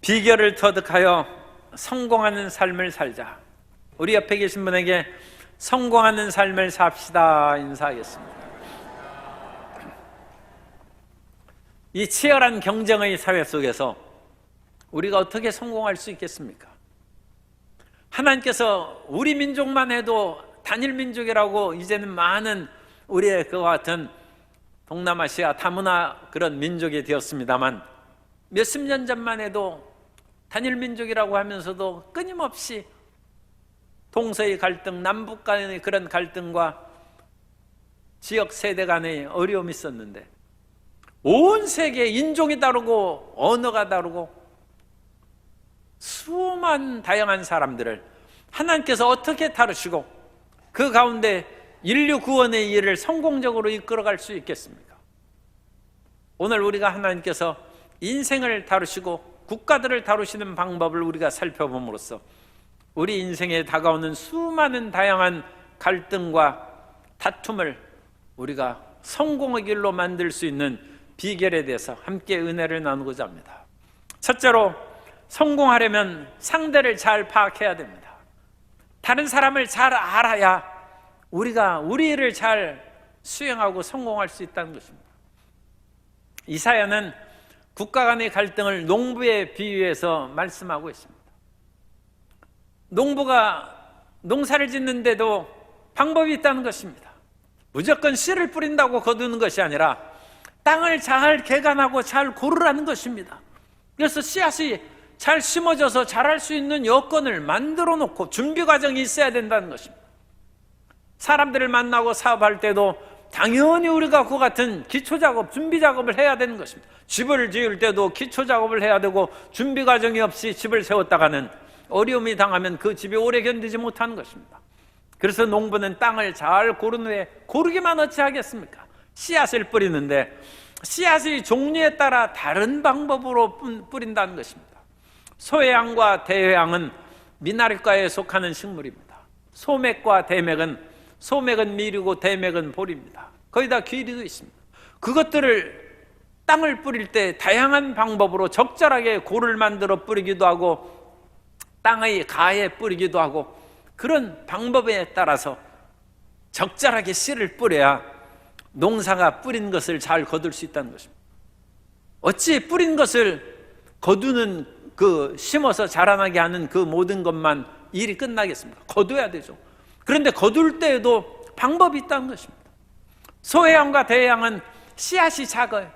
비결을 터득하여 성공하는 삶을 살자. 우리 옆에 계신 분에게 성공하는 삶을 삽시다 인사하겠습니다. 이 치열한 경쟁의 사회 속에서 우리가 어떻게 성공할 수 있겠습니까? 하나님께서 우리 민족만 해도 단일 민족이라고 이제는 많은 우리의 그와 같은 동남아시아 다문화 그런 민족이 되었습니다만 몇십 년 전만 해도 단일 민족이라고 하면서도 끊임없이 동서의 갈등, 남북 간의 그런 갈등과 지역 세대 간의 어려움이 있었는데 온 세계 인종이 다르고 언어가 다르고 수많은 다양한 사람들을 하나님께서 어떻게 다루시고 그 가운데 인류 구원의 일을 성공적으로 이끌어갈 수 있겠습니까? 오늘 우리가 하나님께서 인생을 다루시고 국가들을 다루시는 방법을 우리가 살펴봄으로써 우리 인생에 다가오는 수많은 다양한 갈등과 다툼을 우리가 성공의 길로 만들 수 있는 비결에 대해서 함께 은혜를 나누고자 합니다. 첫째로, 성공하려면 상대를 잘 파악해야 됩니다. 다른 사람을 잘 알아야 우리가 우리 일을 잘 수행하고 성공할 수 있다는 것입니다. 이사야는 국가 간의 갈등을 농부에 비유해서 말씀하고 있습니다. 농부가 농사를 짓는데도 방법이 있다는 것입니다. 무조건 씨를 뿌린다고 거두는 것이 아니라 땅을 잘 개간하고 잘 고르라는 것입니다. 그래서 씨앗이 잘 심어져서 자랄 수 있는 여건을 만들어 놓고 준비 과정이 있어야 된다는 것입니다. 사람들을 만나고 사업할 때도 당연히 우리가 그와 같은 기초작업, 준비작업을 해야 되는 것입니다. 집을 지을 때도 기초작업을 해야 되고 준비 과정이 없이 집을 세웠다가는 어려움이 당하면 그 집이 오래 견디지 못하는 것입니다. 그래서 농부는 땅을 잘 고른 후에 고르기만 어찌 하겠습니까? 씨앗을 뿌리는데 씨앗의 종류에 따라 다른 방법으로 뿌린다는 것입니다. 소해양과 대해양은 미나리과에 속하는 식물입니다. 소맥과 대맥은, 소맥은 밀이고 대맥은 보리입니다. 거의 다 길이도 있습니다. 그것들을 땅을 뿌릴 때 다양한 방법으로 적절하게 고를 만들어 뿌리기도 하고 땅의 가에 뿌리기도 하고 그런 방법에 따라서 적절하게 씨를 뿌려야 농사가 뿌린 것을 잘 거둘 수 있다는 것입니다. 어찌 뿌린 것을 거두는 심어서 자라나게 하는 그 모든 것만 일이 끝나겠습니까? 거둬야 되죠. 그런데 거둘 때에도 방법이 있다는 것입니다. 소해양과 대해양은 씨앗이 작아요.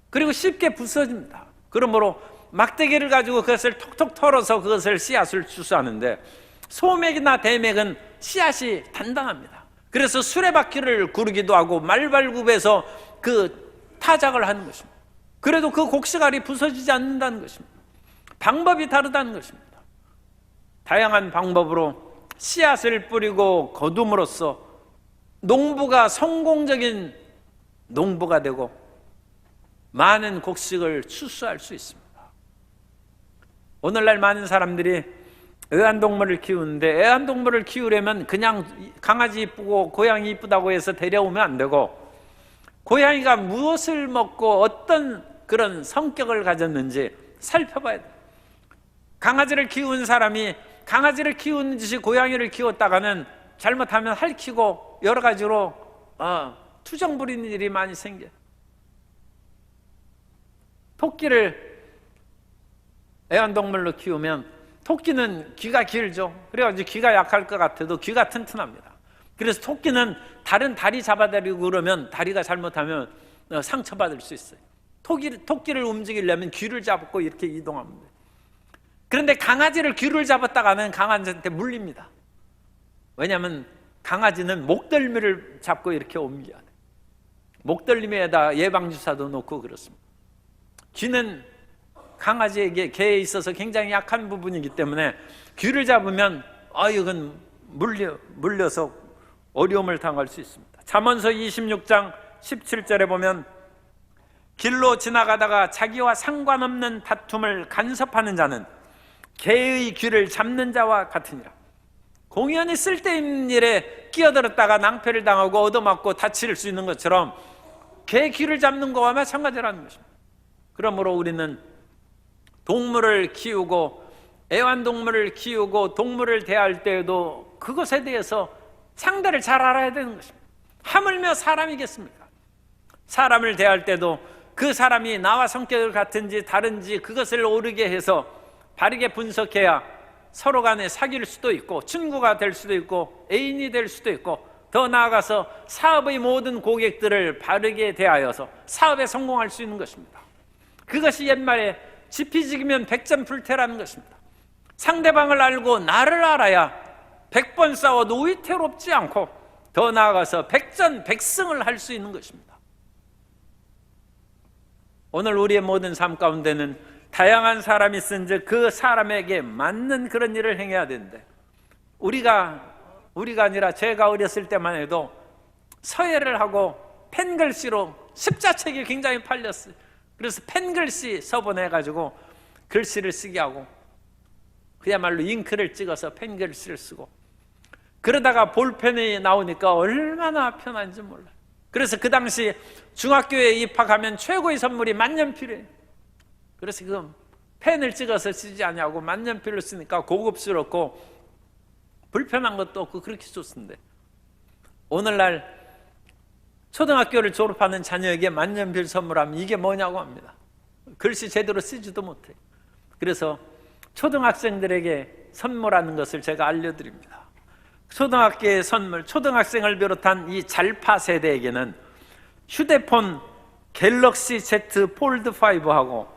그리고 쉽게 부서집니다. 그러므로 막대기를 가지고 그것을 톡톡 털어서 그것을 씨앗을 추수하는데 소맥이나 대맥은 씨앗이 단단합니다. 그래서 수레바퀴를 구르기도 하고 말발굽에서 그 타작을 하는 것입니다. 그래도 그 곡식알이 부서지지 않는다는 것입니다. 방법이 다르다는 것입니다. 다양한 방법으로 씨앗을 뿌리고 거둠으로써 농부가 성공적인 농부가 되고 많은 곡식을 추수할 수 있습니다. 오늘날 많은 사람들이 애완동물을 키우는데 애완동물을 키우려면 그냥 강아지 이쁘고 고양이 이쁘다고 해서 데려오면 안 되고 고양이가 무엇을 먹고 어떤 그런 성격을 가졌는지 살펴봐야 돼요. 강아지를 키운 사람이 강아지를 키우는 듯이 고양이를 키웠다가는 잘못하면 핥히고 여러 가지로 투정 부리는 일이 많이 생겨요. 토끼를 애완동물로 키우면 토끼는 귀가 길죠. 그래가지고 귀가 약할 것 같아도 귀가 튼튼합니다. 그래서 토끼는 다른 다리 잡아다리고 그러면 다리가 잘못하면 상처받을 수 있어요. 토끼를 움직이려면 귀를 잡고 이렇게 이동하면 돼요. 그런데 강아지를 귀를 잡았다가는 강아지한테 물립니다. 왜냐하면 강아지는 목덜미를 잡고 이렇게 옮겨야 돼요. 목덜미에다 예방주사도 놓고 그렇습니다. 귀는 강아지에게 개에 있어서 굉장히 약한 부분이기 때문에 귀를 잡으면 이건 물려서 어려움을 당할 수 있습니다. 잠언서 26장 17절에 보면 길로 지나가다가 자기와 상관없는 다툼을 간섭하는 자는 개의 귀를 잡는 자와 같으니라. 공연히 쓸데있는 일에 끼어들었다가 낭패를 당하고 얻어맞고 다칠 수 있는 것처럼 개 귀를 잡는 거와 마찬가지라는 것입니다. 그러므로 우리는 동물을 키우고 애완동물을 키우고 동물을 대할 때에도 그것에 대해서 상대를 잘 알아야 되는 것입니다. 하물며 사람이겠습니까? 사람을 대할 때도 그 사람이 나와 성격을 같은지 다른지 그것을 오르게 해서 바르게 분석해야 서로 간에 사귈 수도 있고 친구가 될 수도 있고 애인이 될 수도 있고 더 나아가서 사업의 모든 고객들을 바르게 대하여서 사업에 성공할 수 있는 것입니다. 그것이 옛말에 지피지기면 백전불태라는 것입니다. 상대방을 알고 나를 알아야 100번 싸워도 위태롭지 않고 더 나아가서 백전백승을 할 수 있는 것입니다. 오늘 우리의 모든 삶 가운데는 다양한 사람이 있은즉 그 사람에게 맞는 그런 일을 행해야 되는데 우리가 아니라 제가 어렸을 때만 해도 서예를 하고 펜글씨로 십자책이 굉장히 팔렸어요. 그래서 펜글씨 서본해가지고 글씨를 쓰게 하고 그야말로 잉크를 찍어서 펜글씨를 쓰고 그러다가 볼펜이 나오니까 얼마나 편한지 몰라요. 그래서 그 당시 중학교에 입학하면 최고의 선물이 만년필이에요. 그래서 그 펜을 찍어서 쓰지 않냐고 만년필을 쓰니까 고급스럽고 불편한 것도 없고 그렇게 좋습니다. 오늘날 초등학교를 졸업하는 자녀에게 만년필 선물하면 이게 뭐냐고 합니다. 글씨 제대로 쓰지도 못해요. 그래서 초등학생들에게 선물하는 것을 제가 알려드립니다. 초등학교의 선물, 초등학생을 비롯한 이 잘파 세대에게는 휴대폰 갤럭시 Z 폴드 5하고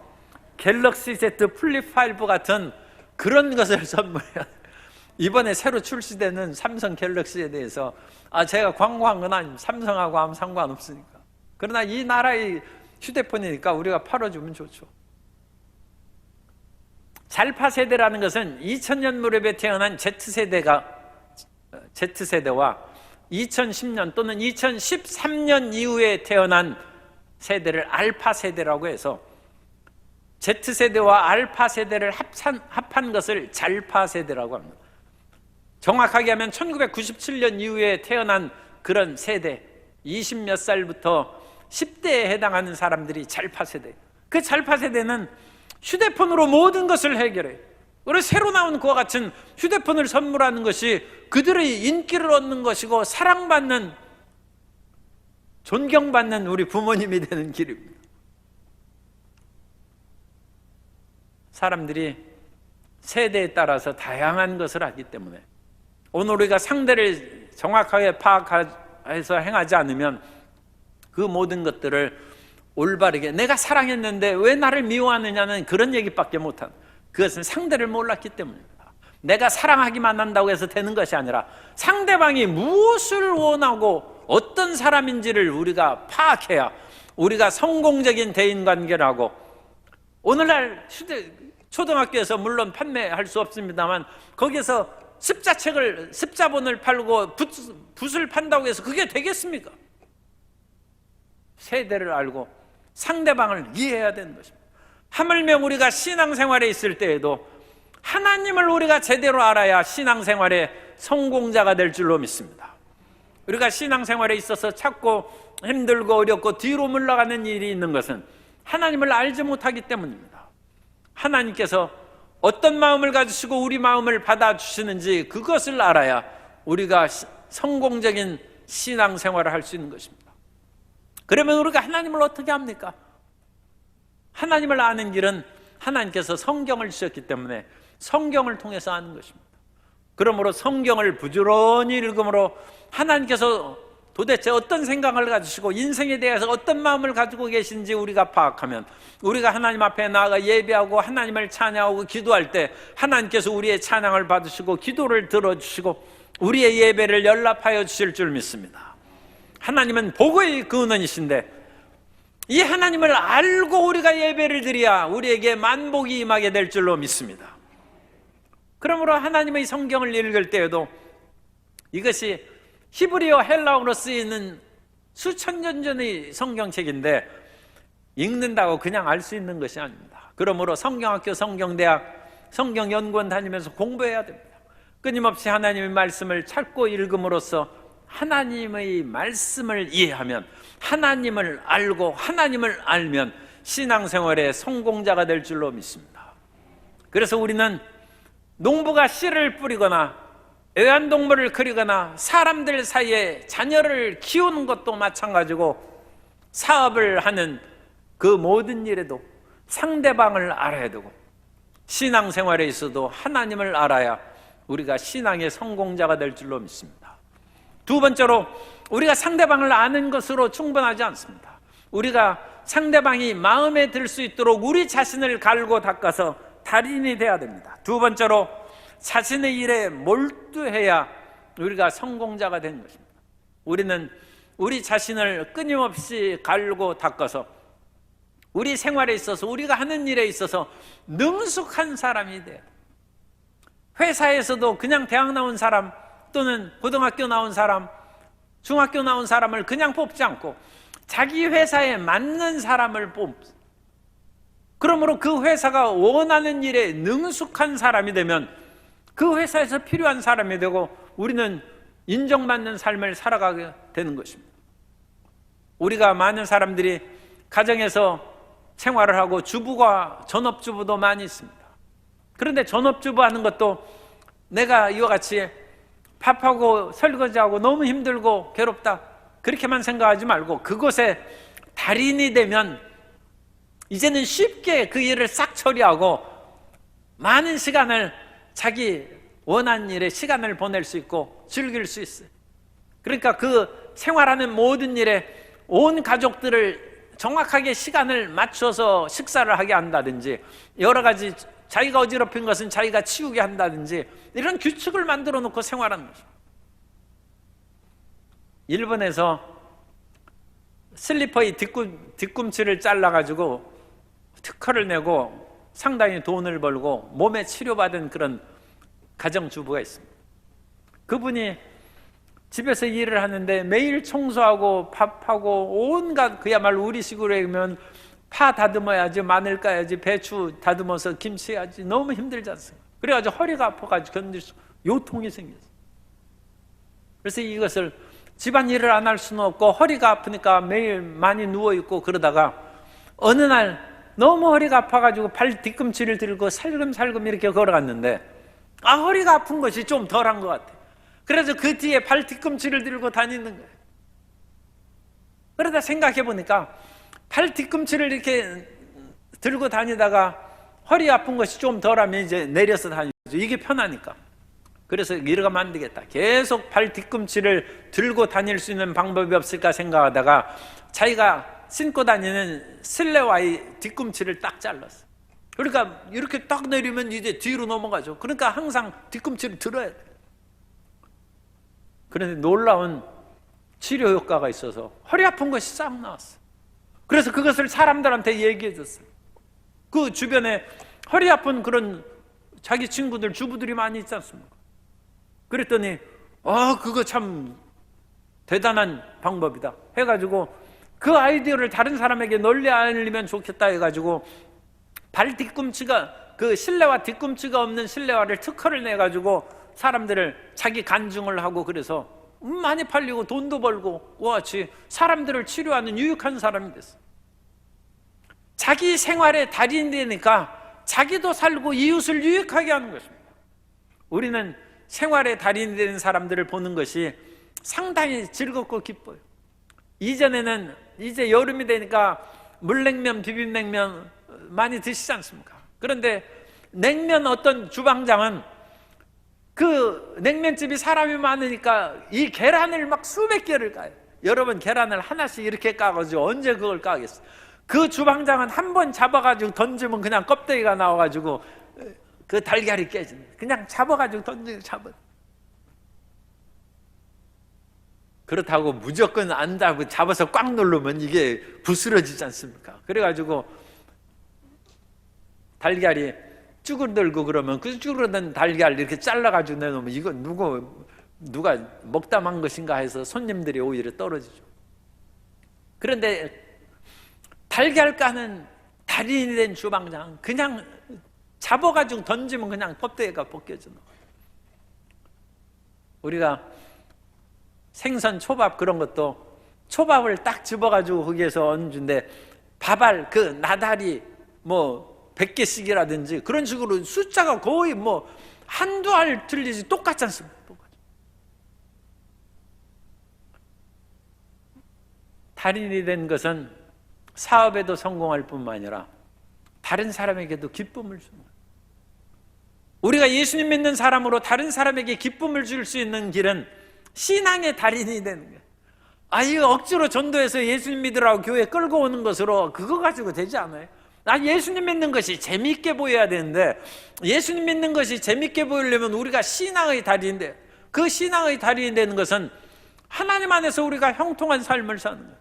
갤럭시 Z 플립 5 같은 그런 것을 선물해야 돼요. 이번에 새로 출시되는 삼성 갤럭시에 대해서 제가 광고한 건 아닙니다. 삼성하고 아무 상관없으니까. 그러나 이 나라의 휴대폰이니까 우리가 팔아주면 좋죠. 잘파 세대라는 것은 2000년 무렵에 태어난 Z세대와 2010년 또는 2013년 이후에 태어난 세대를 알파 세대라고 해서 Z세대와 알파 세대를 합한 것을 잘파 세대라고 합니다. 정확하게 하면 1997년 이후에 태어난 그런 세대 20몇 살부터 10대에 해당하는 사람들이 잘파 세대. 그 잘파 세대는 휴대폰으로 모든 것을 해결해요. 그래서 새로 나온 그와 같은 휴대폰을 선물하는 것이 그들의 인기를 얻는 것이고 사랑받는 존경받는 우리 부모님이 되는 길입니다. 사람들이 세대에 따라서 다양한 것을 하기 때문에 오늘 우리가 상대를 정확하게 파악해서 행하지 않으면 그 모든 것들을 올바르게 내가 사랑했는데 왜 나를 미워하느냐는 그런 얘기밖에 못한, 그것은 상대를 몰랐기 때문입니다. 내가 사랑하기만 한다고 해서 되는 것이 아니라 상대방이 무엇을 원하고 어떤 사람인지를 우리가 파악해야 우리가 성공적인 대인관계를 하고, 오늘날 초등학교에서 물론 판매할 수 없습니다만 거기에서 습자본을 팔고 붓을 판다고 해서 그게 되겠습니까? 세대를 알고 상대방을 이해해야 되는 것입니다. 하물며 우리가 신앙생활에 있을 때에도 하나님을 우리가 제대로 알아야 신앙생활의 성공자가 될 줄로 믿습니다. 우리가 신앙생활에 있어서 찾고 힘들고 어렵고 뒤로 물러가는 일이 있는 것은 하나님을 알지 못하기 때문입니다. 하나님께서 어떤 마음을 가지시고 우리 마음을 받아주시는지 그것을 알아야 우리가 성공적인 신앙생활을 할 수 있는 것입니다. 그러면 우리가 하나님을 어떻게 합니까? 하나님을 아는 길은 하나님께서 성경을 주셨기 때문에 성경을 통해서 아는 것입니다. 그러므로 성경을 부지런히 읽음으로 하나님께서 도대체 어떤 생각을 가지시고 인생에 대해서 어떤 마음을 가지고 계신지 우리가 파악하면 우리가 하나님 앞에 나아가 예배하고 하나님을 찬양하고 기도할 때 하나님께서 우리의 찬양을 받으시고 기도를 들어주시고 우리의 예배를 연락하여 주실 줄 믿습니다. 하나님은 복의 근원이신데 이 하나님을 알고 우리가 예배를 드려야 우리에게 만복이 임하게 될 줄로 믿습니다. 그러므로 하나님의 성경을 읽을 때에도 이것이 히브리어 헬라어로 쓰이는 수천 년 전의 성경책인데 읽는다고 그냥 알 수 있는 것이 아닙니다. 그러므로 성경학교, 성경대학, 성경연구원 다니면서 공부해야 됩니다. 끊임없이 하나님의 말씀을 찾고 읽음으로써 하나님의 말씀을 이해하면 하나님을 알고 하나님을 알면 신앙생활의 성공자가 될 줄로 믿습니다. 그래서 우리는 농부가 씨를 뿌리거나 애완동물을 기르거나 사람들 사이에 자녀를 키우는 것도 마찬가지고 사업을 하는 그 모든 일에도 상대방을 알아야 되고 신앙생활에 있어도 하나님을 알아야 우리가 신앙의 성공자가 될 줄로 믿습니다. 두 번째로 우리가 상대방을 아는 것으로 충분하지 않습니다. 우리가 상대방이 마음에 들 수 있도록 우리 자신을 갈고 닦아서 달인이 돼야 됩니다. 두 번째로 자신의 일에 몰두해야 우리가 성공자가 되는 것입니다. 우리는 우리 자신을 끊임없이 갈고 닦아서 우리 생활에 있어서 우리가 하는 일에 있어서 능숙한 사람이 돼요. 회사에서도 그냥 대학 나온 사람 또는 고등학교 나온 사람, 중학교 나온 사람을 그냥 뽑지 않고 자기 회사에 맞는 사람을 뽑습니다. 그러므로 그 회사가 원하는 일에 능숙한 사람이 되면 그 회사에서 필요한 사람이 되고 우리는 인정받는 삶을 살아가게 되는 것입니다. 우리가 많은 사람들이 가정에서 생활을 하고 주부가 전업주부도 많이 있습니다. 그런데 전업주부 하는 것도 내가 이와 같이 밥하고 설거지하고 너무 힘들고 괴롭다 그렇게만 생각하지 말고 그곳에 달인이 되면 이제는 쉽게 그 일을 싹 처리하고 많은 시간을 자기 원하는 일에 시간을 보낼 수 있고 즐길 수 있어요. 그러니까 그 생활하는 모든 일에 온 가족들을 정확하게 시간을 맞춰서 식사를 하게 한다든지 여러 가지 자기가 어지럽힌 것은 자기가 치우게 한다든지 이런 규칙을 만들어 놓고 생활하는 거죠. 일본에서 슬리퍼의 뒤꿈치를 잘라가지고 특허를 내고 상당히 돈을 벌고 몸에 치료받은 그런 가정주부가 있습니다. 그분이 집에서 일을 하는데 매일 청소하고 밥하고 온갖 그야말로 우리식으로 하면 파 다듬어야지, 마늘 까야지, 배추 다듬어서 김치 해야지 너무 힘들지 않습니까? 그래가지고 허리가 아파가지고 견딜 수 요통이 생겼어요. 그래서 이것을 집안일을 안 할 수는 없고 허리가 아프니까 매일 많이 누워있고 그러다가 어느 날 너무 허리가 아파가지고 발 뒤꿈치를 들고 살금살금 이렇게 걸어갔는데 허리가 아픈 것이 좀 덜한 것 같아요. 그래서 그 뒤에 발 뒤꿈치를 들고 다니는 거예요. 그러다 생각해 보니까 발 뒤꿈치를 이렇게 들고 다니다가 허리 아픈 것이 좀 덜하면 이제 내려서 다니죠. 이게 편하니까. 그래서 이러가면 안 되겠다. 계속 발 뒤꿈치를 들고 다닐 수 있는 방법이 없을까 생각하다가 자기가 신고 다니는 실내화의 뒤꿈치를 딱 잘랐어. 그러니까 이렇게 딱 내리면 이제 뒤로 넘어가죠. 그러니까 항상 뒤꿈치를 들어야 돼. 그런데 놀라운 치료 효과가 있어서 허리 아픈 것이 싹 나왔어. 그래서 그것을 사람들한테 얘기해 줬어요. 그 주변에 허리 아픈 그런 자기 친구들, 주부들이 많이 있지 않습니까? 그랬더니 그거 참 대단한 방법이다 해가지고 그 아이디어를 다른 사람에게 널리 알리면 좋겠다 해가지고 발 뒤꿈치가 그 실내화 뒤꿈치가 없는 실내화를 특허를 내가지고 사람들을 자기 간증을 하고 그래서 많이 팔리고 돈도 벌고 같이 사람들을 치료하는 유익한 사람이 됐어. 자기 생활의 달인이 되니까 자기도 살고 이웃을 유익하게 하는 것입니다. 우리는 생활의 달인이 되는 사람들을 보는 것이 상당히 즐겁고 기뻐요. 이전에는 이제 여름이 되니까 물냉면, 비빔냉면 많이 드시지 않습니까? 그런데 냉면 어떤 주방장은 그 냉면집이 사람이 많으니까 이 계란을 막 수백 개를 까요. 여러분 계란을 하나씩 이렇게 까가지고 언제 그걸 까겠어? 그 주방장은 한 번 잡아가지고 던지면 그냥 껍데기가 나와가지고 그 달걀이 깨집니다. 그냥 잡아가지고 잡아. 그렇다고 무조건 안 잡아서 꽉 누르면 이게 부스러지지 않습니까? 그래가지고 달걀이 쭈그들고 그러면 그 쭈그러든 달걀 이렇게 잘라가지고 내놓으면 이거 누가 먹다 만 것인가 해서 손님들이 오히려 떨어지죠. 그런데 달걀 까는 달인이 된 주방장 그냥 잡아가지고 던지면 그냥 껍데기가 벗겨져. 우리가 생선 초밥 그런 것도 초밥을 딱 집어가지고 거기에서 얹는데 밥알 그 나다리 뭐 100개씩이라든지 그런 식으로 숫자가 거의 뭐 한두 알 틀리지 똑같지 않습니까? 달인이 된 것은 사업에도 성공할 뿐만 아니라 다른 사람에게도 기쁨을 주는 거예요. 우리가 예수님 믿는 사람으로 다른 사람에게 기쁨을 줄 수 있는 길은 신앙의 달인이 되는 거예요. 이거 억지로 전도해서 예수님 믿으라고 교회에 끌고 오는 것으로 그거 가지고 되지 않아요. 예수님 믿는 것이 재미있게 보여야 되는데, 예수님 믿는 것이 재미있게 보이려면 우리가 신앙의 달인인데, 그 신앙의 달인이 되는 것은 하나님 안에서 우리가 형통한 삶을 사는 거예요.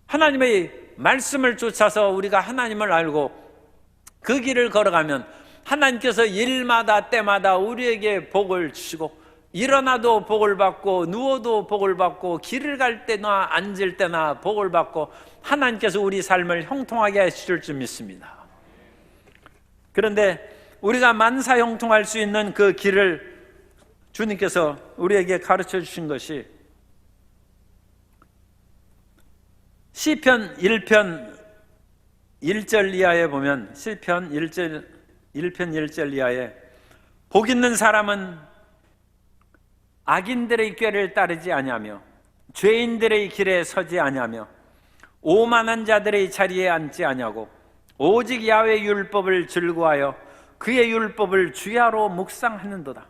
하나님의 말씀을 쫓아서 우리가 하나님을 알고 그 길을 걸어가면 하나님께서 일마다 때마다 우리에게 복을 주시고, 일어나도 복을 받고 누워도 복을 받고 길을 갈 때나 앉을 때나 복을 받고 하나님께서 우리 삶을 형통하게 하실 줄 믿습니다. 그런데 우리가 만사 형통할 수 있는 그 길을 주님께서 우리에게 가르쳐 주신 것이 시편 1편 1절 이하에 보면, 시편 1편 1절 이하에 복 있는 사람은 악인들의 꾀를 따르지 아니하며 죄인들의 길에 서지 아니하며 오만한 자들의 자리에 앉지 아니하고 오직 야훼의 율법을 즐거워하여 그의 율법을 주야로 묵상하는도다.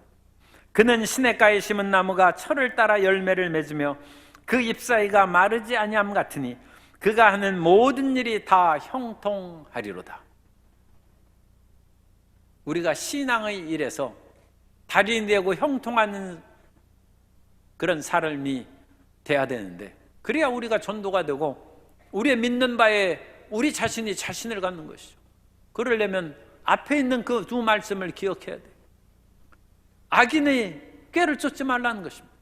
그는 시냇가에 심은 나무가 철을 따라 열매를 맺으며 그 잎사이가 마르지 아니함 같으니 그가 하는 모든 일이 다 형통하리로다. 우리가 신앙의 일에서 달인이 되고 형통하는 그런 삶이 돼야 되는데, 그래야 우리가 전도가 되고 우리의 믿는 바에 우리 자신이 자신을 갖는 것이죠. 그러려면 앞에 있는 그 두 말씀을 기억해야 돼요. 악인의 꾀를 쫓지 말라는 것입니다.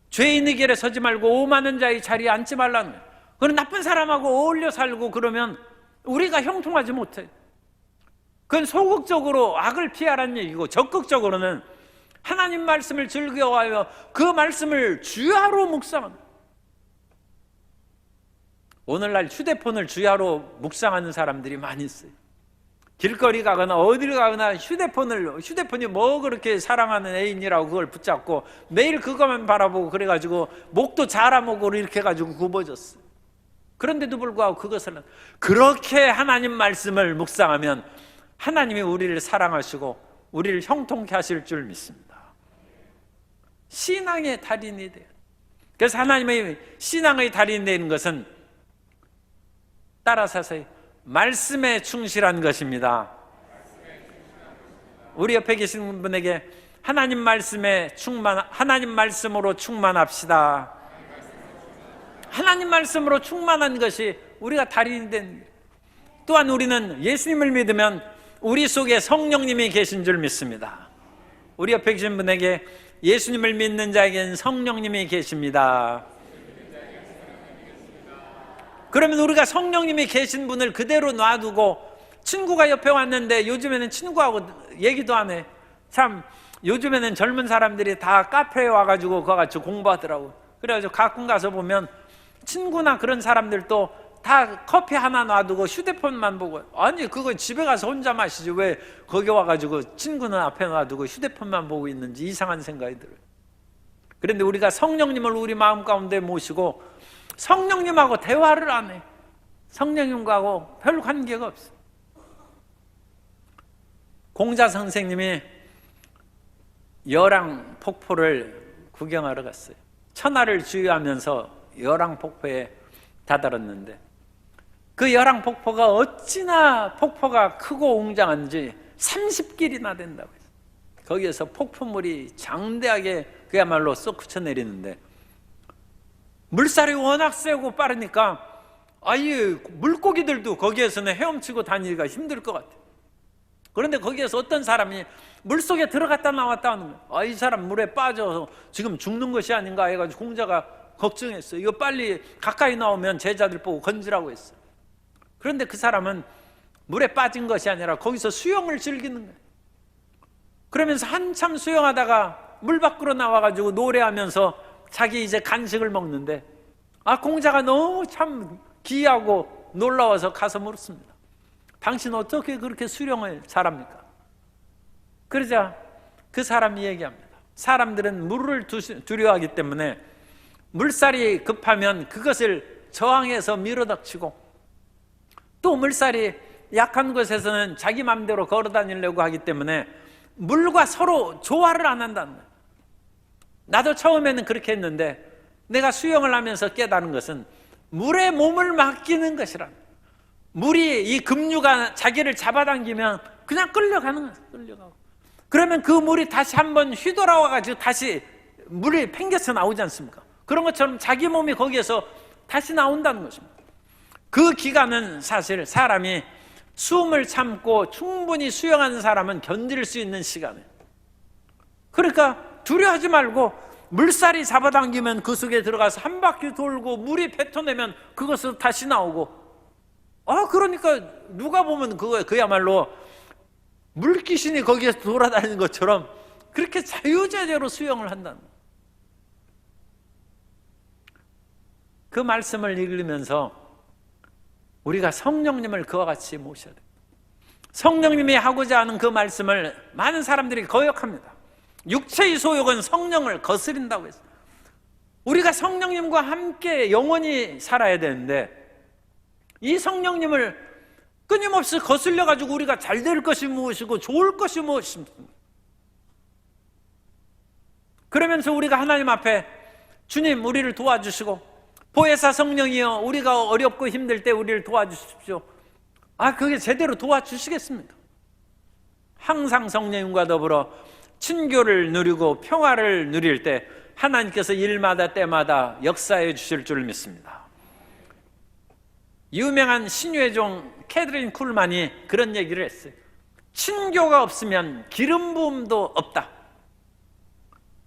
죄인의 길에 서지 말고 오만한 자의 자리에 앉지 말라는 거예요. 그런 나쁜 사람하고 어울려 살고 그러면 우리가 형통하지 못해요. 그건 소극적으로 악을 피하라는 얘기고, 적극적으로는 하나님 말씀을 즐거워하여 그 말씀을 주야로 묵상합니다. 오늘날 휴대폰을 주야로 묵상하는 사람들이 많이 있어요. 길거리 가거나 어디를 가거나 휴대폰이 뭐 그렇게 사랑하는 애인이라고 그걸 붙잡고 매일 그것만 바라보고 그래가지고 목도 자라먹고 이렇게 해가지고 굽어졌어요. 그런데도 불구하고 그것을 그렇게 하나님 말씀을 묵상하면 하나님이 우리를 사랑하시고 우리를 형통케 하실 줄 믿습니다. 신앙의 달인이 돼요. 그래서 하나님의 신앙의 달인이 되는 것은 따라서서 말씀에 충실한 것입니다. 우리 옆에 계신 분에게 하나님 말씀으로 충만합시다. 하나님 말씀으로 충만한 것이 우리가 달인이 된 일. 또한 우리는 예수님을 믿으면 우리 속에 성령님이 계신 줄 믿습니다. 우리 옆에 계신 분에게 예수님을 믿는 자에게는 성령님이 계십니다. 그러면 우리가 성령님이 계신 분을 그대로 놔두고, 친구가 옆에 왔는데 요즘에는 친구하고 얘기도 안 해. 참 요즘에는 젊은 사람들이 다 카페에 와가지고 그거 같이 공부하더라고. 그래가지고 가끔 가서 보면 친구나 그런 사람들도 다 커피 하나 놔두고 휴대폰만 보고, 아니 그거 집에 가서 혼자 마시지 왜 거기 와가지고 친구는 앞에 놔두고 휴대폰만 보고 있는지 이상한 생각이 들어요. 그런데 우리가 성령님을 우리 마음 가운데 모시고 성령님하고 대화를 안 해. 성령님하고 별 관계가 없어. 공자 선생님이 여랑 폭포를 구경하러 갔어요. 천하를 주유하면서 여랑 폭포에 다다랐는데, 그 여랑 폭포가 어찌나 폭포가 크고 웅장한지 30길이나 된다고 했어요. 거기에서 폭포물이 장대하게 그야말로 쏟구쳐 내리는데, 물살이 워낙 세고 빠르니까 아예 물고기들도 거기에서는 헤엄치고 다니기가 힘들 것 같아요. 그런데 거기에서 어떤 사람이 물속에 들어갔다 나왔다 하는 거예요. 이 사람 물에 빠져서 지금 죽는 것이 아닌가 해가지고 공자가 걱정했어요. 이거 빨리 가까이 나오면 제자들 보고 건지라고 했어요. 그런데 그 사람은 물에 빠진 것이 아니라 거기서 수영을 즐기는 거예요. 그러면서 한참 수영하다가 물 밖으로 나와가지고 노래하면서 자기 이제 간식을 먹는데, 공자가 너무 참 기이하고 놀라워서 가서 물었습니다. 당신 어떻게 그렇게 수령을 잘합니까? 그러자 그 사람이 얘기합니다. 사람들은 물을 두려워하기 때문에 물살이 급하면 그것을 저항해서 밀어닥치고, 또 물살이 약한 곳에서는 자기 마음대로 걸어 다니려고 하기 때문에 물과 서로 조화를 안 한다는 거예요. 나도 처음에는 그렇게 했는데 내가 수영을 하면서 깨달은 것은 물에 몸을 맡기는 것이라. 물이, 이 급류가 자기를 잡아당기면 그냥 끌려가는 거예요. 끌려가고. 그러면 그 물이 다시 한번 휘돌아와가지고 다시 물이 팽겨서 나오지 않습니까? 그런 것처럼 자기 몸이 거기에서 다시 나온다는 것입니다. 그 기간은 사실 사람이 숨을 참고 충분히 수영하는 사람은 견딜 수 있는 시간이에요. 그러니까 두려워하지 말고 물살이 잡아당기면 그 속에 들어가서 한 바퀴 돌고 물이 뱉어내면 그것으로 다시 나오고, 그러니까 누가 보면 그야말로 물귀신이 거기에서 돌아다니는 것처럼 그렇게 자유자재로 수영을 한다는 거예요. 그 말씀을 읽으면서 우리가 성령님을 그와 같이 모셔야 돼요. 성령님이 하고자 하는 그 말씀을 많은 사람들이 거역합니다. 육체의 소욕은 성령을 거스린다고 했어요. 우리가 성령님과 함께 영원히 살아야 되는데 이 성령님을 끊임없이 거슬려 가지고 우리가 잘 될 것이 무엇이고 좋을 것이 무엇입니까? 그러면서 우리가 하나님 앞에 주님 우리를 도와주시고, 보혜사 성령이여 우리가 어렵고 힘들 때 우리를 도와주십시오. 그게 제대로 도와주시겠습니까? 항상 성령님과 더불어 친교를 누리고 평화를 누릴 때 하나님께서 일마다 때마다 역사해 주실 줄 믿습니다. 유명한 신유의 종 캐드린 쿨만이 그런 얘기를 했어요. 친교가 없으면 기름 부음도 없다.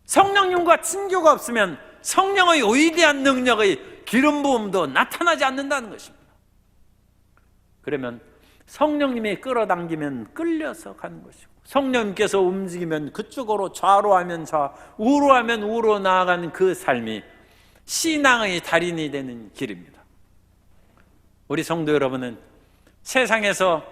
성령님과 친교가 없으면 성령의 위대한 능력의 기름 부음도 나타나지 않는다는 것입니다. 그러면 성령님이 끌어당기면 끌려서 가는 것이고, 성령님께서 움직이면 그쪽으로, 좌로 하면 좌, 우로 하면 우로 나아가는 그 삶이 신앙의 달인이 되는 길입니다. 우리 성도 여러분은 세상에서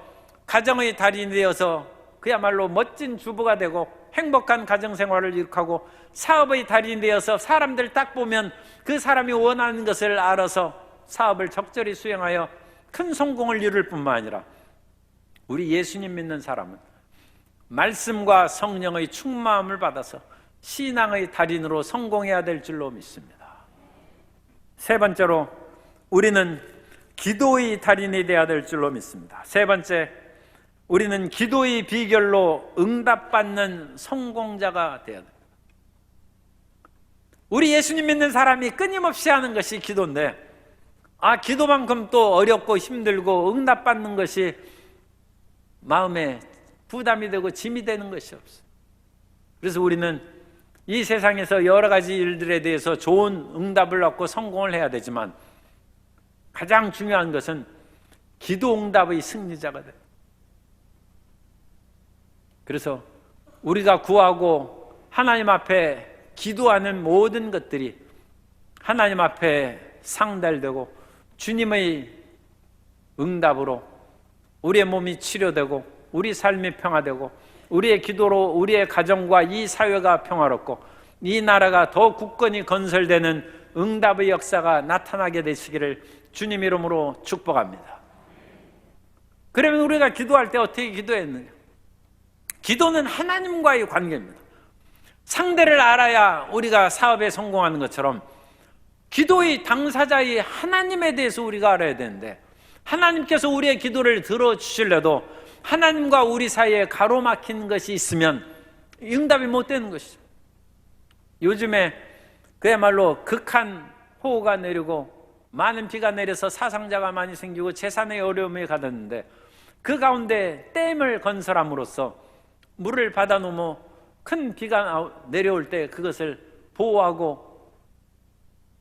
가정의 달인이 되어서 그야말로 멋진 주부가 되고 행복한 가정생활을 이룩하고, 사업의 달인이 되어서 사람들 딱 보면 그 사람이 원하는 것을 알아서 사업을 적절히 수행하여 큰 성공을 이룰 뿐만 아니라, 우리 예수님 믿는 사람은 말씀과 성령의 충만함을 받아서 신앙의 달인으로 성공해야 될 줄로 믿습니다. 세 번째로 우리는 기도의 달인이 되어야 될 줄로 믿습니다. 세 번째, 우리는 기도의 비결로 응답받는 성공자가 되어야 됩니다. 우리 예수님 믿는 사람이 끊임없이 하는 것이 기도인데, 기도만큼 또 어렵고 힘들고 응답받는 것이 마음에 부담이 되고 짐이 되는 것이 없어요. 그래서 우리는 이 세상에서 여러 가지 일들에 대해서 좋은 응답을 얻고 성공을 해야 되지만, 가장 중요한 것은 기도 응답의 승리자가 돼요. 그래서 우리가 구하고 하나님 앞에 기도하는 모든 것들이 하나님 앞에 상달되고 주님의 응답으로 우리의 몸이 치료되고 우리 삶이 평화되고 우리의 기도로 우리의 가정과 이 사회가 평화롭고 이 나라가 더 굳건히 건설되는 응답의 역사가 나타나게 되시기를 주님 이름으로 축복합니다. 그러면 우리가 기도할 때 어떻게 기도했느냐? 기도는 하나님과의 관계입니다. 상대를 알아야 우리가 사업에 성공하는 것처럼 기도의 당사자의 하나님에 대해서 우리가 알아야 되는데, 하나님께서 우리의 기도를 들어주실래도 하나님과 우리 사이에 가로막힌 것이 있으면 응답이 못 되는 것이죠. 요즘에 그야말로 극한 호우가 내리고 많은 비가 내려서 사상자가 많이 생기고 재산의 어려움이 가득했는데, 그 가운데 댐을 건설함으로써 물을 받아놓으며 큰 비가 내려올 때 그것을 보호하고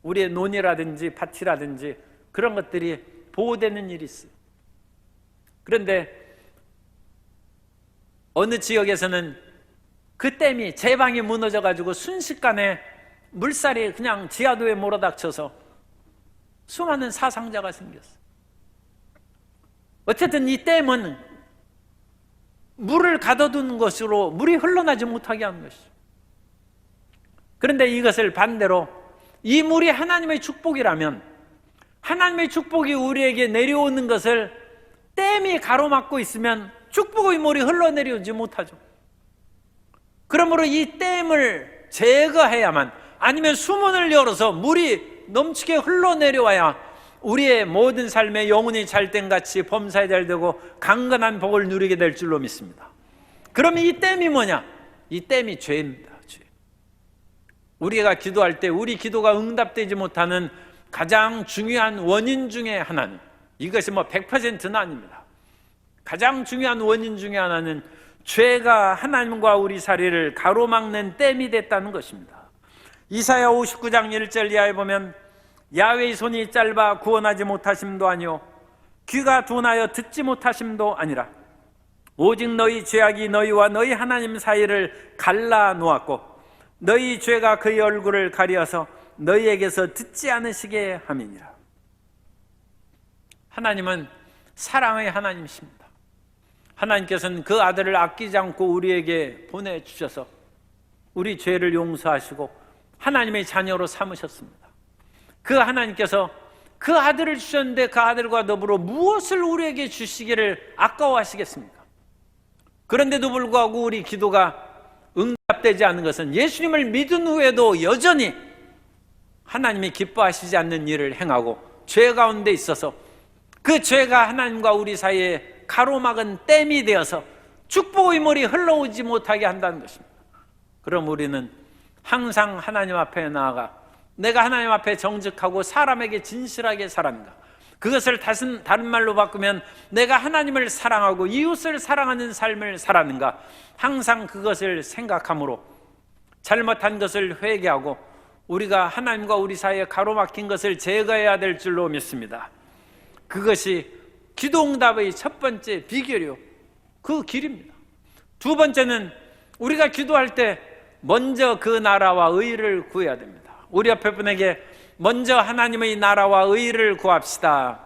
우리의 논이라든지 밭이라든지 그런 것들이 보호되는 일이 있어요. 그런데 어느 지역에서는 그 댐이 제방이 무너져가지고 순식간에 물살이 그냥 지하도에 몰아닥쳐서 수많은 사상자가 생겼어요. 어쨌든 이 댐은 물을 가둬두는 것으로 물이 흘러나지 못하게 하는 것이죠. 그런데 이것을 반대로 이 물이 하나님의 축복이라면 하나님의 축복이 우리에게 내려오는 것을 댐이 가로막고 있으면 축복의 물이 흘러내려오지 못하죠. 그러므로 이 댐을 제거해야만, 아니면 수문을 열어서 물이 넘치게 흘러내려와야 우리의 모든 삶에 영혼이 잘된 같이 범사에 잘 되고 강건한 복을 누리게 될 줄로 믿습니다. 그러면 이 댐이 뭐냐? 이 댐이 죄입니다. 죄. 우리가 기도할 때 우리 기도가 응답되지 못하는 가장 중요한 원인 중에 하나는, 이것이 100%는 아닙니다. 가장 중요한 원인 중에 하나는 죄가 하나님과 우리 사이를 가로막는 댐이 됐다는 것입니다. 이사야 59장 1절 이하에 보면 야훼의 손이 짧아 구원하지 못하심도 아니요 귀가 둔하여 듣지 못하심도 아니라 오직 너희 죄악이 너희와 너희 하나님 사이를 갈라 놓았고 너희 죄가 그의 얼굴을 가리어서 너희에게서 듣지 않으시게 함이니라. 하나님은 사랑의 하나님이십니다. 하나님께서는 그 아들을 아끼지 않고 우리에게 보내주셔서 우리 죄를 용서하시고 하나님의 자녀로 삼으셨습니다. 그 하나님께서 그 아들을 주셨는데 그 아들과 더불어 무엇을 우리에게 주시기를 아까워하시겠습니까? 그런데도 불구하고 우리 기도가 응답되지 않는 것은 예수님을 믿은 후에도 여전히 하나님이 기뻐하시지 않는 일을 행하고 죄 가운데 있어서 그 죄가 하나님과 우리 사이에 가로막은 댐이 되어서 축복의 물이 흘러오지 못하게 한다는 것입니다. 그럼 우리는 항상 하나님 앞에 나아가 내가 하나님 앞에 정직하고 사람에게 진실하게 살았는가, 그것을 다른 말로 바꾸면 내가 하나님을 사랑하고 이웃을 사랑하는 삶을 살았는가, 항상 그것을 생각함으로 잘못한 것을 회개하고 우리가 하나님과 우리 사이에 가로막힌 것을 제거해야 될 줄로 믿습니다. 그것이 기도응답의 첫 번째 비결이요, 그 길입니다. 두 번째는 우리가 기도할 때 먼저 그 나라와 의를 구해야 됩니다. 우리 옆에 분에게 먼저 하나님의 나라와 의를 구합시다.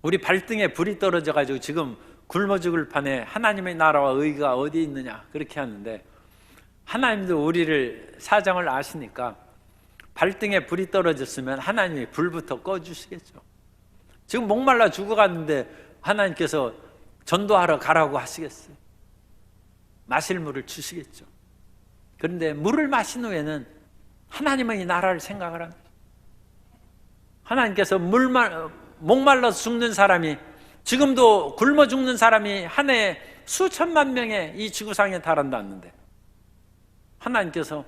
우리 발등에 불이 떨어져 가지고 지금 굶어 죽을 판에 하나님의 나라와 의가 어디 있느냐 그렇게 하는데, 하나님도 우리를 사정을 아시니까 발등에 불이 떨어졌으면 하나님이 불부터 꺼주시겠죠. 지금 목말라 죽어갔는데 하나님께서 전도하러 가라고 하시겠어요? 마실 물을 주시겠죠. 그런데 물을 마신 후에는 하나님의 나라를 생각을 합니다. 하나님께서 목말라서 죽는 사람이, 지금도 굶어 죽는 사람이 한 해에 수천만 명의 이 지구상에 달한다는데, 하나님께서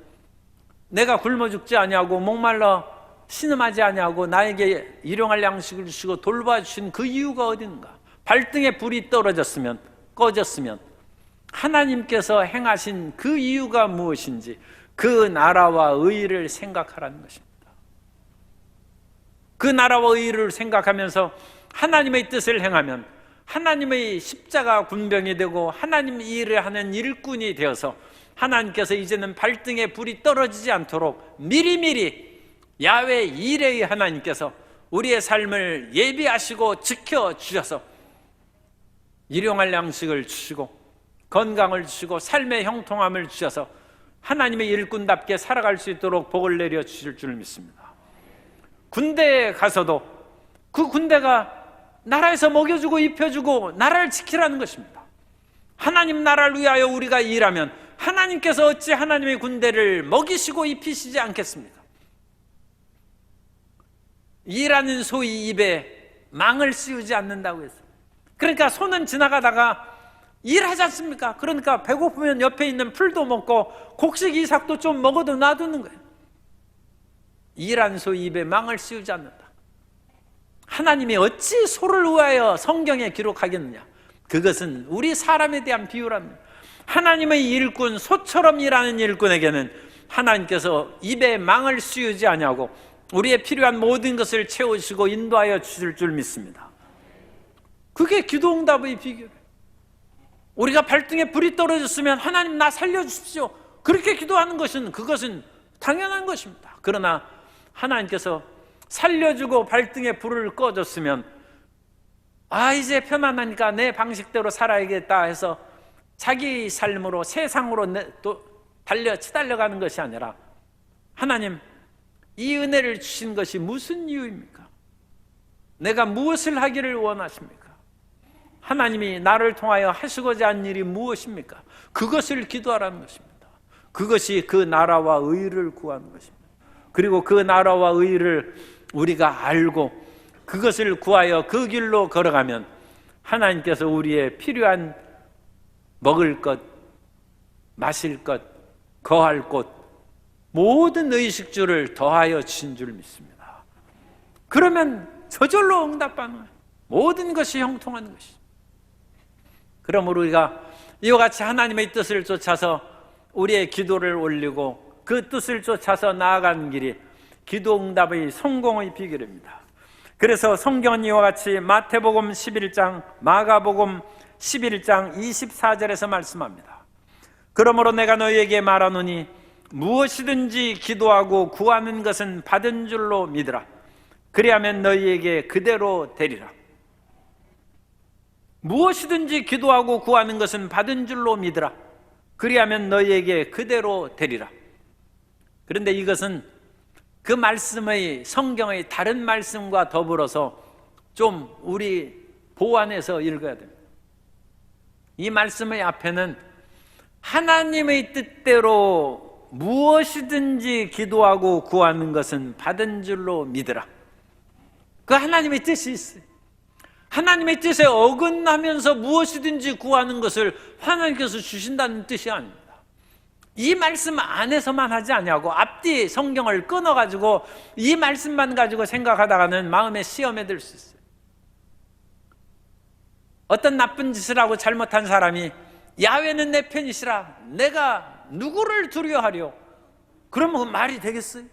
내가 굶어 죽지 아니하고 목말라 신음하지 아니하고 나에게 일용할 양식을 주시고 돌봐주신 그 이유가 어디 있는가? 발등에 불이 떨어졌으면, 꺼졌으면 하나님께서 행하신 그 이유가 무엇인지 그 나라와 의를 생각하라는 것입니다. 그 나라와 의를 생각하면서 하나님의 뜻을 행하면 하나님의 십자가 군병이 되고 하나님 일을 하는 일꾼이 되어서 하나님께서 이제는 발등에 불이 떨어지지 않도록 미리미리 야훼 이레의 하나님께서 우리의 삶을 예비하시고 지켜주셔서 일용할 양식을 주시고 건강을 주시고 삶의 형통함을 주셔서 하나님의 일꾼답게 살아갈 수 있도록 복을 내려 주실 줄 믿습니다. 군대에 가서도 그 군대가 나라에서 먹여주고 입혀주고 나라를 지키라는 것입니다. 하나님 나라를 위하여 우리가 일하면 하나님께서 어찌 하나님의 군대를 먹이시고 입히시지 않겠습니까? 일하는 소의 입에 망을 씌우지 않는다고 했어요. 그러니까 소는 지나가다가 일하지 않습니까? 그러니까 배고프면 옆에 있는 풀도 먹고 곡식 이삭도 좀 먹어도 놔두는 거예요. 일하는 소의 입에 망을 씌우지 않는다. 하나님이 어찌 소를 위하여 성경에 기록하겠느냐? 그것은 우리 사람에 대한 비유랍니다. 하나님의 일꾼, 소처럼 일하는 일꾼에게는 하나님께서 입에 망을 씌우지 아니하고 우리의 필요한 모든 것을 채우시고 인도하여 주실 줄 믿습니다. 그게 기도응답의 비결이에요. 우리가 발등에 불이 떨어졌으면 하나님 나 살려주십시오, 그렇게 기도하는 것은 그것은 당연한 것입니다. 그러나 하나님께서 살려주고 발등에 불을 꺼줬으면 이제 편안하니까 내 방식대로 살아야겠다 해서 자기 삶으로 세상으로 또 치달려가는 것이 아니라 하나님, 이 은혜를 주신 것이 무슨 이유입니까? 내가 무엇을 하기를 원하십니까? 하나님이 나를 통하여 하시고자 한 일이 무엇입니까? 그것을 기도하라는 것입니다. 그것이 그 나라와 의를 구하는 것입니다. 그리고 그 나라와 의를 우리가 알고 그것을 구하여 그 길로 걸어가면 하나님께서 우리의 필요한 먹을 것, 마실 것, 거할 곳, 모든 의식주를 더하여 주신 줄 믿습니다. 그러면 저절로 응답하는 거예요. 모든 것이 형통하는 것이죠. 그러므로 우리가 이와 같이 하나님의 뜻을 쫓아서 우리의 기도를 올리고 그 뜻을 쫓아서 나아가는 길이 기도 응답의 성공의 비결입니다. 그래서 성경은 이와 같이 마태복음 11장, 마가복음 11장 24절에서 말씀합니다. 그러므로 내가 너희에게 말하노니 무엇이든지 기도하고 구하는 것은 받은 줄로 믿으라. 그리하면 너희에게 그대로 되리라. 무엇이든지 기도하고 구하는 것은 받은 줄로 믿으라. 그리하면 너희에게 그대로 되리라. 그런데 이것은 그 말씀의 성경의 다른 말씀과 더불어서 좀 우리 보완해서 읽어야 됩니다. 이 말씀의 앞에는 하나님의 뜻대로 무엇이든지 기도하고 구하는 것은 받은 줄로 믿으라. 그 하나님의 뜻이 있어요. 하나님의 뜻에 어긋나면서 무엇이든지 구하는 것을 하나님께서 주신다는 뜻이 아닙니다. 이 말씀 안에서만 하지 아니하고 앞뒤 성경을 끊어가지고 이 말씀만 가지고 생각하다가는 마음의 시험에 들 수 있어요. 어떤 나쁜 짓을 하고 잘못한 사람이 야훼는 내 편이시라, 내가 누구를 두려워하려? 그러면 그 말이 되겠어요?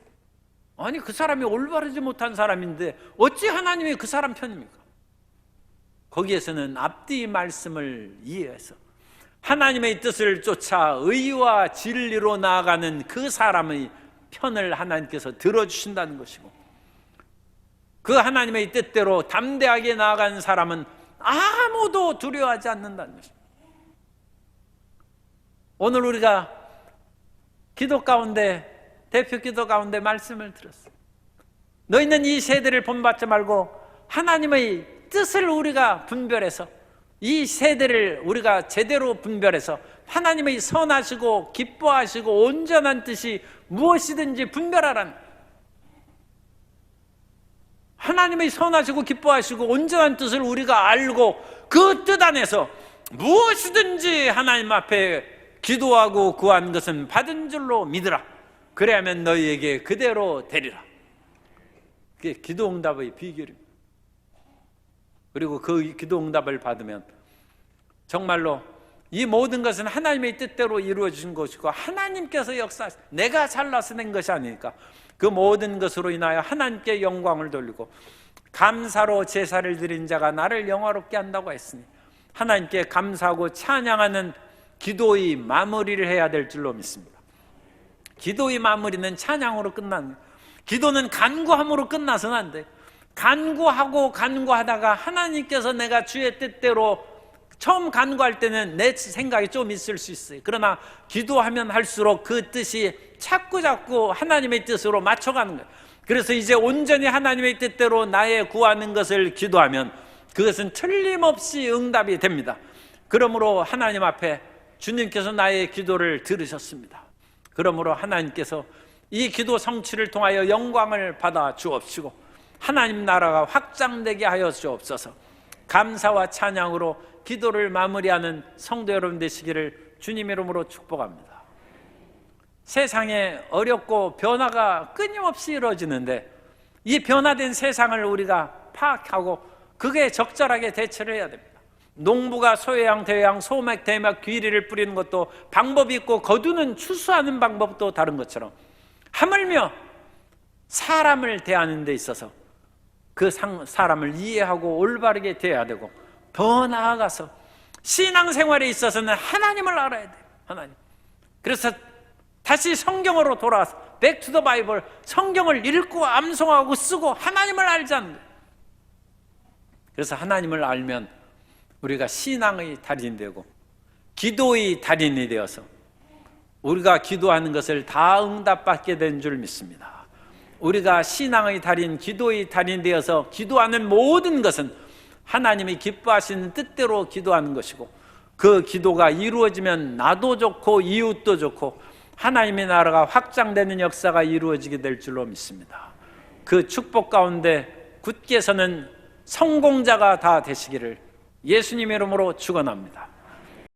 아니, 그 사람이 올바르지 못한 사람인데 어찌 하나님이 그 사람 편입니까? 거기에서는 앞뒤 말씀을 이해해서 하나님의 뜻을 쫓아 의와 진리로 나아가는 그 사람의 편을 하나님께서 들어주신다는 것이고, 그 하나님의 뜻대로 담대하게 나아가는 사람은 아무도 두려워하지 않는다는 것입니다. 오늘 우리가 기도 가운데, 대표 기도 가운데 말씀을 들었어요. 너희는 이 세대를 본받지 말고 하나님의 뜻을 우리가 분별해서, 이 세대를 우리가 제대로 분별해서 하나님의 선하시고 기뻐하시고 온전한 뜻이 무엇이든지 분별하라는, 하나님의 선하시고 기뻐하시고 온전한 뜻을 우리가 알고 그 뜻 안에서 무엇이든지 하나님 앞에 기도하고 구한 것은 받은 줄로 믿으라. 그래야만 너희에게 그대로 되리라. 그게 기도 응답의 비결입니다. 그리고 그 기도 응답을 받으면 정말로 이 모든 것은 하나님의 뜻대로 이루어진 것이고 하나님께서 역사하신, 내가 잘나서 낸 것이 아니니까 그 모든 것으로 인하여 하나님께 영광을 돌리고 감사로 제사를 드린 자가 나를 영화롭게 한다고 했으니 하나님께 감사하고 찬양하는 기도의 마무리를 해야 될 줄로 믿습니다. 기도의 마무리는 찬양으로 끝나는, 기도는 간구함으로 끝나서는 안 돼요. 간구하고 간구하다가 하나님께서 내가 주의 뜻대로, 처음 간구할 때는 내 생각이 좀 있을 수 있어요. 그러나 기도하면 할수록 그 뜻이 자꾸 하나님의 뜻으로 맞춰가는 거예요. 그래서 이제 온전히 하나님의 뜻대로 나의 구하는 것을 기도하면 그것은 틀림없이 응답이 됩니다. 그러므로 하나님 앞에 주님께서 나의 기도를 들으셨습니다. 그러므로 하나님께서 이 기도 성취를 통하여 영광을 받아 주옵시고 하나님 나라가 확장되게 하여 주옵소서. 감사와 찬양으로 기도를 마무리하는 성도 여러분 되시기를 주님 이름으로 축복합니다. 세상에 어렵고 변화가 끊임없이 이루어지는데 이 변화된 세상을 우리가 파악하고 그게 적절하게 대처를 해야 됩니다. 농부가 소외양, 대양, 소맥, 대막, 귀리를 뿌리는 것도 방법이 있고 거두는 추수하는 방법도 다른 것처럼 하물며 사람을 대하는 데 있어서 그 사람을 이해하고 올바르게 대해야 되고, 더 나아가서 신앙생활에 있어서는 하나님을 알아야 돼요. 하나님. 그래서 다시 성경으로 돌아와서 백투 더 바이블, 성경을 읽고 암송하고 쓰고 하나님을 알자는 거예요. 그래서 하나님을 알면 우리가 신앙의 달인이 되고 기도의 달인이 되어서 우리가 기도하는 것을 다 응답받게 된 줄 믿습니다. 우리가 신앙의 달인, 기도의 달인 되어서 기도하는 모든 것은 하나님이 기뻐하시는 뜻대로 기도하는 것이고, 그 기도가 이루어지면 나도 좋고 이웃도 좋고 하나님의 나라가 확장되는 역사가 이루어지게 될 줄로 믿습니다. 그 축복 가운데 굳게 서는 성공자가 다 되시기를 예수님의 이름으로 축원합니다.